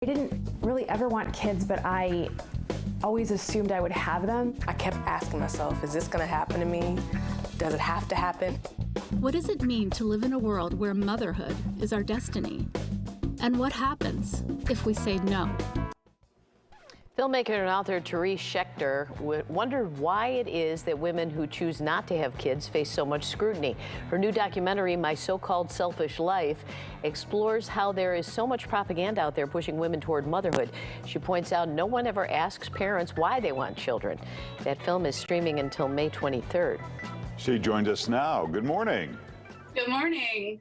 I didn't really ever want kids, but I always assumed I would have them. I kept asking myself, is this gonna happen to me? Does it have to happen? What does it mean to live in a world where motherhood is our destiny? And what happens if we say no? Filmmaker and author Therese Shechter wondered why it is that women who choose not to have kids face so much scrutiny. Her new documentary, My So-Called Selfish Life, explores how there is so much propaganda out there pushing women toward motherhood. She points out no one ever asks parents why they want children. That film is streaming until May 23rd. She joined us now. Good morning. Good morning.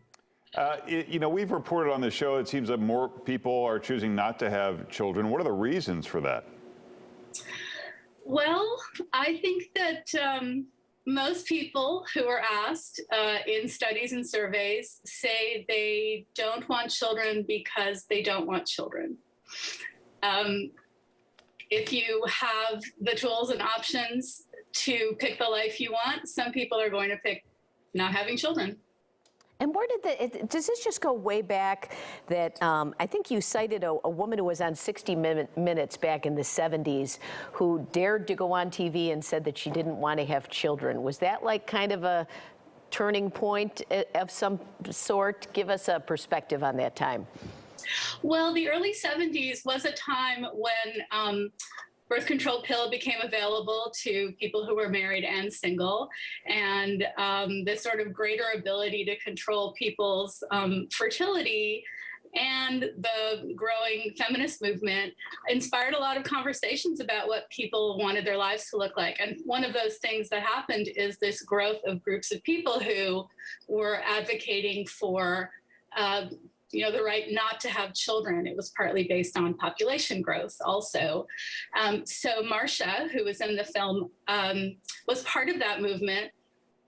We've reported on the show, it seems that more people are choosing not to have children. What are the reasons for that? Well, I think that most people who are asked in studies and surveys say they don't want children because they don't want children. If you have the tools and options to pick the life you want, some people are going to pick not having children. And where did does this just go way back that I think you cited a woman who was on 60 Minutes back in the 70s who dared to go on TV and said that she didn't want to have children. Was that like kind of a turning point of some sort? Give us a perspective on that time. Well, the early 70s was a time when birth control pill became available to people who were married and single, and this sort of greater ability to control people's fertility and the growing feminist movement inspired a lot of conversations about what people wanted their lives to look like. And one of those things that happened is this growth of groups of people who were advocating for the right not to have children. It was partly based on population growth also. So Marcia, who was in the film, was part of that movement.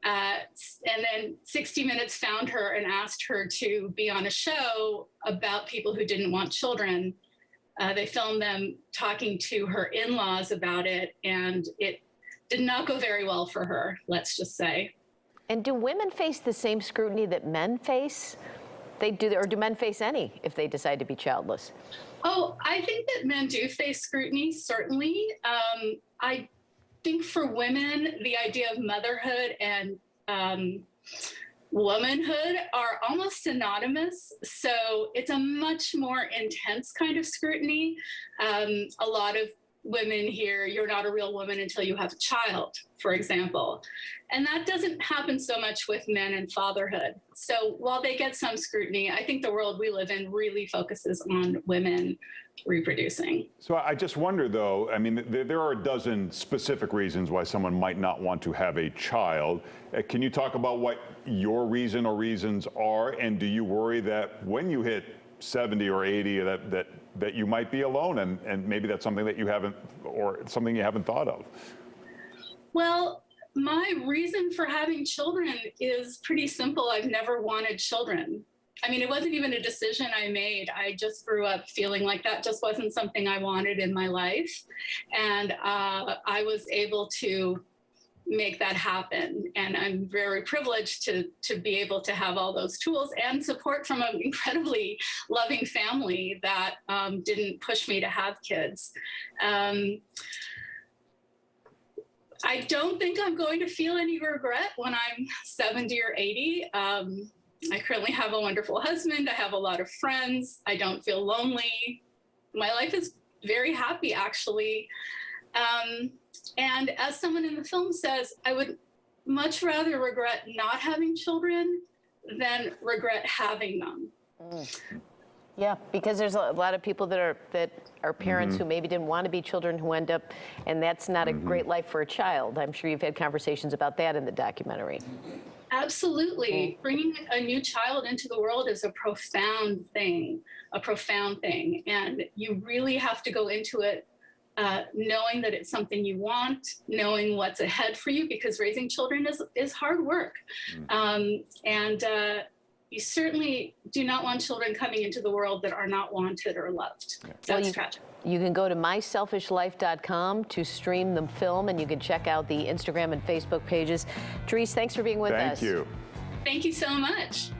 And then 60 Minutes found her and asked her to be on a show about people who didn't want children. They filmed them talking to her in-laws about it, and it did not go very well for her, let's just say. And do women face the same scrutiny that men face? Or do men face any if they decide to be childless? Oh, I think that men do face scrutiny, certainly. I think for women, the idea of motherhood and womanhood are almost synonymous. So it's a much more intense kind of scrutiny. A lot of women hear, you're not a real woman until you have a child, for example. And that doesn't happen so much with men and fatherhood. So while they get some scrutiny, I think the world we live in really focuses on women reproducing. So I just wonder, though, I mean, there are a dozen specific reasons why someone might not want to have a child. Can you talk about what your reason or reasons are? And do you worry that when you hit 70 or 80 that you might be alone, and maybe that's something that you haven't, or something you haven't thought of? Well, my reason for having children is pretty simple. I've never wanted children. I mean, it wasn't even a decision I made. I just grew up feeling like that just wasn't something I wanted in my life. And I was able to make that happen. And I'm very privileged to be able to have all those tools and support from an incredibly loving family that didn't push me to have kids. I don't think I'm going to feel any regret when I'm 70 or 80. I currently have a wonderful husband. I have a lot of friends. I don't feel lonely. My life is very happy, actually. And as someone in the film says, I would much rather regret not having children than regret having them. Yeah, because there's a lot of people that are parents who maybe didn't want to be children who end up, and that's not a great life for a child. I'm sure you've had conversations about that in the documentary. Absolutely. Bringing a new child into the world is a profound thing. And you really have to go into it knowing that it's something you want, knowing what's ahead for you, because raising children is hard work. You certainly do not want children coming into the world that are not wanted or loved. That's tragic. You can go to myselfishlife.com to stream the film, and you can check out the Instagram and Facebook pages. Therese, thanks for being with us. Thank you. Thank you so much.